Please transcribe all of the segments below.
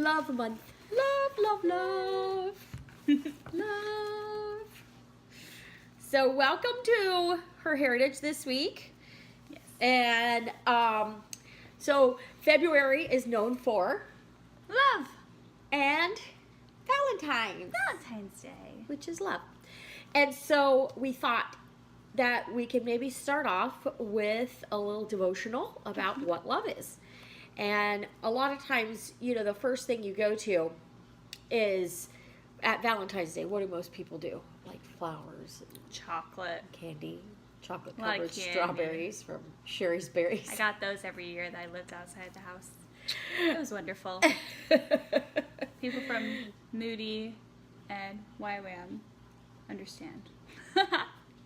love month. Love, love, love. Love. So welcome to Her Heritage this week. Yes. And so February is known for Love. and Valentine's. Valentine's Day. Which is love. And so we thought that we could maybe start off with a little devotional about what love is. And a lot of times, you know, the first thing you go to is at Valentine's Day. What do most people do? Like flowers, and Chocolate. candy, chocolate Like covered candy. strawberries from Sherry's Berries. I got those every year that I lived outside the house. It was wonderful. People from Moody and YWAM understand.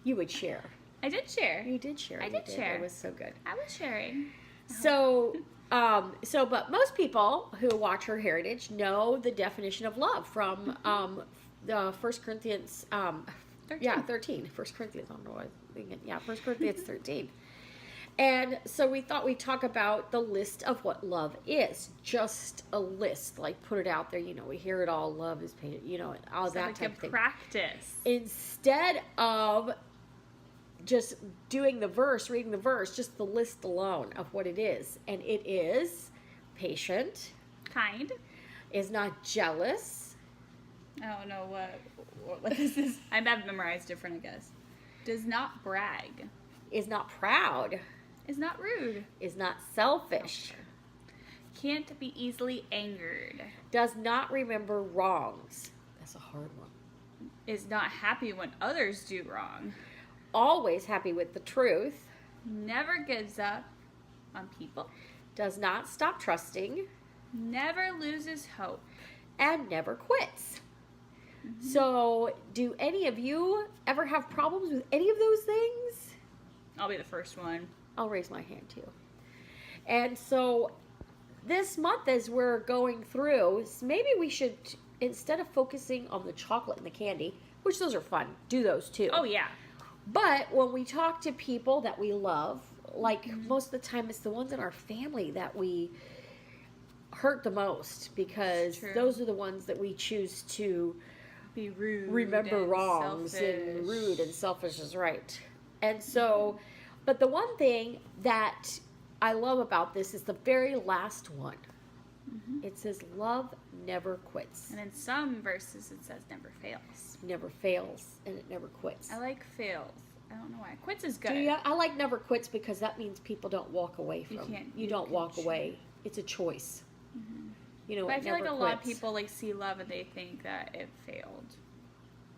You would share. I did share. You did share. I You did share. It was so good. I was sharing. So, but most people who watch Her Heritage know the definition of love from the 1 Corinthians, 13. 1 Corinthians, I don't know what I'm thinking. Yeah, 1 Corinthians 13. And so we thought we'd talk about the list of what love is. Just a list, like put it out there. You know, we hear it all. Love is pain, you know, all So that we type can of thing. practice. Instead of just doing the verse, reading the verse, just the list alone of what it is. And it is patient, Kind. is not jealous, I don't know what this is. I have memorized different, I guess. Does not brag. is not proud, Is not rude. is not selfish, Can't be easily angered. does not remember wrongs. That's a hard one. Is not happy when others do wrong. Always happy with the truth, Never gives up on people. does not stop trusting, Never loses hope. and never quits. So, do any of you ever have problems with any of those things? I'll be the first one. I'll raise my hand too. And so this month, as we're going through, maybe we should, instead of focusing on the chocolate and the candy, which those are fun, do those too. Oh, yeah. But when we talk to people that we love, like most of the time it's the ones in our family that we hurt the most, because True. those are the ones that we choose to Be rude. remember and wrongs selfish. and rude and selfish is right. And so, but the one thing that I love about this is the very last one. It says, love never quits. And in some verses it says never fails. Never fails, and it never quits. I like fails. I don't know why. Quits is good. Do you? I like never quits because that means people don't walk away You from can't- You you don't can walk choose. away. It's a choice. You know, But I it feel like never a lot of quits. people like see love and they think that it failed.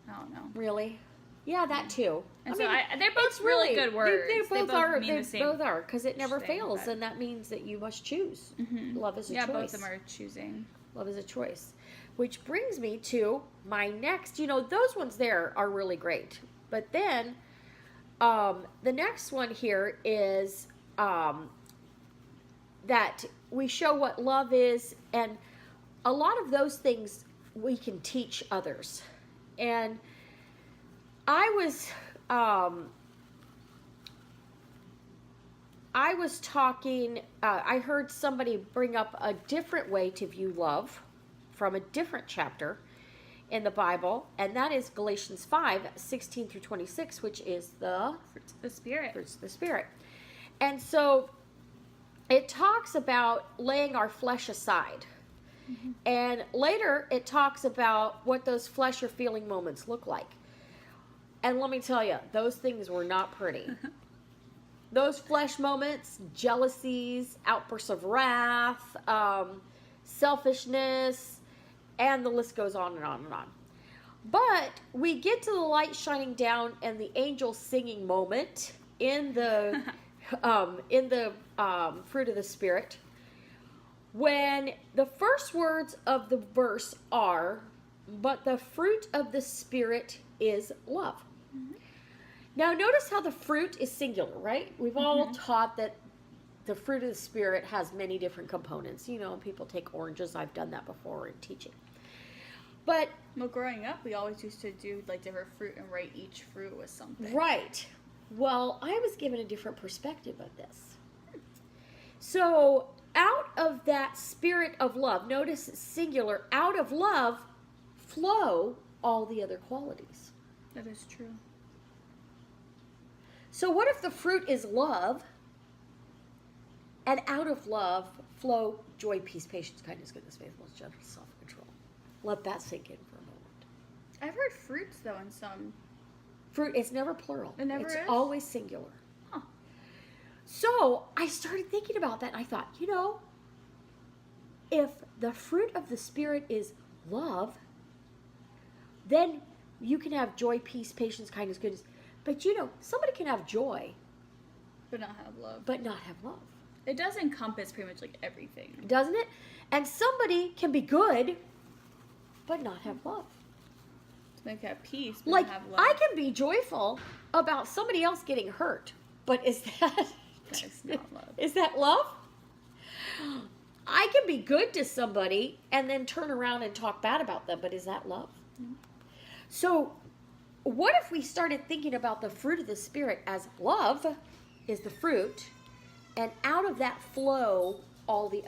I don't know. Really? Yeah, that too. And I so mean, they're both it's really good words. They both are. mean They the same both are, because it never thing, fails, but- and that means that you must choose. Love is a Yeah, choice. both of them are choosing. Love is a choice. Which brings me to my next, you know, those ones there are really great. But then the next one here is that we show what love is, and a lot of those things we can teach others. And I was talking, I heard somebody bring up a different way to view love from a different chapter in the Bible, and that is Galatians 5:16 through 26, which is the Fruits of the Spirit. fruits of the Spirit. And so it talks about laying our flesh aside. And later it talks about what those flesh or feeling moments look like. And let me tell you, those things were not pretty. Those flesh moments, jealousies, outbursts of wrath, selfishness, and the list goes on and on and on. But we get to the light shining down and the angel singing moment in the fruit of the Spirit, when the first words of the verse are, "But the fruit of the Spirit is love." Now, notice how the fruit is singular, right? We've all taught that the fruit of the Spirit has many different components. You know, people take oranges. I've done that before in teaching. But Well, growing up, we always used to do like different fruit and rate each fruit with something. right. Well, I was given a different perspective of this. So out of that spirit of love, notice it's singular, out of love flow all the other qualities. That is true. So what if the fruit is love, and out of love flow joy, peace, patience, kindness, goodness, faithfulness, gentleness, self-control? Let that sink in for a moment. I've heard fruits though in some. Fruit, it's never plural. It never it's is? always singular. Huh. So I started thinking about that, and I thought, if the fruit of the Spirit is love, then you can have joy, peace, patience, kindness, goodness. But somebody can have joy, But not have love. but not have love. It does encompass pretty much like everything. Doesn't it? And somebody can be good, but not have love. Like have peace, but Like, not have love. I can be joyful about somebody else getting hurt, but is that... That's not love. Is that love? I can be good to somebody and then turn around and talk bad about them, but is that love? Mm-hmm. So, what if we started thinking about the fruit of the Spirit as love is the fruit, and out of that flow all the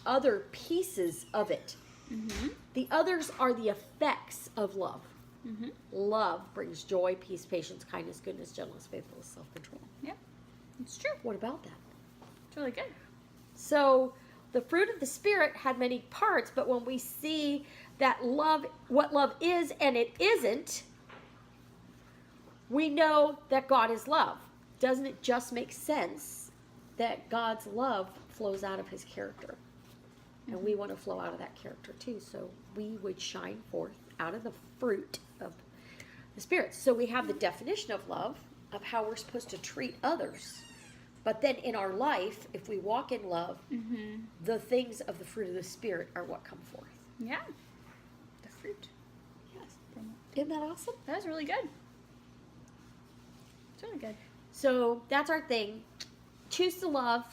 other pieces of it. Mm-hmm. The others are the effects of love. Mm-hmm. Love brings joy, peace, patience, kindness, goodness, gentleness, faithfulness, self-control. Yeah, it's true. What about that? It's really good. So the fruit of the Spirit had many parts, but when we see that love, what love is and it isn't, we know that God is love. Doesn't it just make sense that God's love flows out of his character? And we want to flow out of that character too. So we would shine forth out of the fruit of the Spirit. So we have the definition of love, of how we're supposed to treat others. But then in our life, if we walk in love, Mm-hmm. the things of the fruit of the Spirit are what come forth. Yeah. The fruit. Yes. Isn't that awesome? That was really good. It's really good. So that's our thing. Choose to love.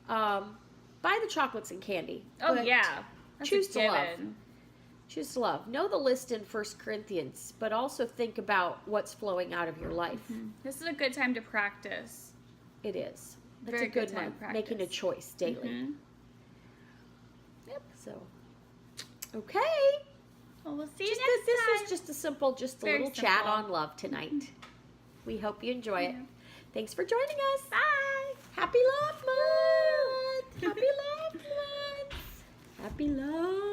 Buy the chocolates and candy. Oh, but yeah. That's choose a to love. given. Choose to love. Know the list in 1 Corinthians, but also think about what's flowing out of your life. Mm-hmm. This is a good time to practice. It is. That's Very a good good time one. to Making a practice. choice daily. Mm-hmm. Yep. So, okay. Well, we'll see you Just next this time. was just a simple, Very little chat simple. on love tonight. We hope you enjoy it. Yeah. Thanks for joining us. Bye. Happy Love Month. Happy Love Month. Happy Love.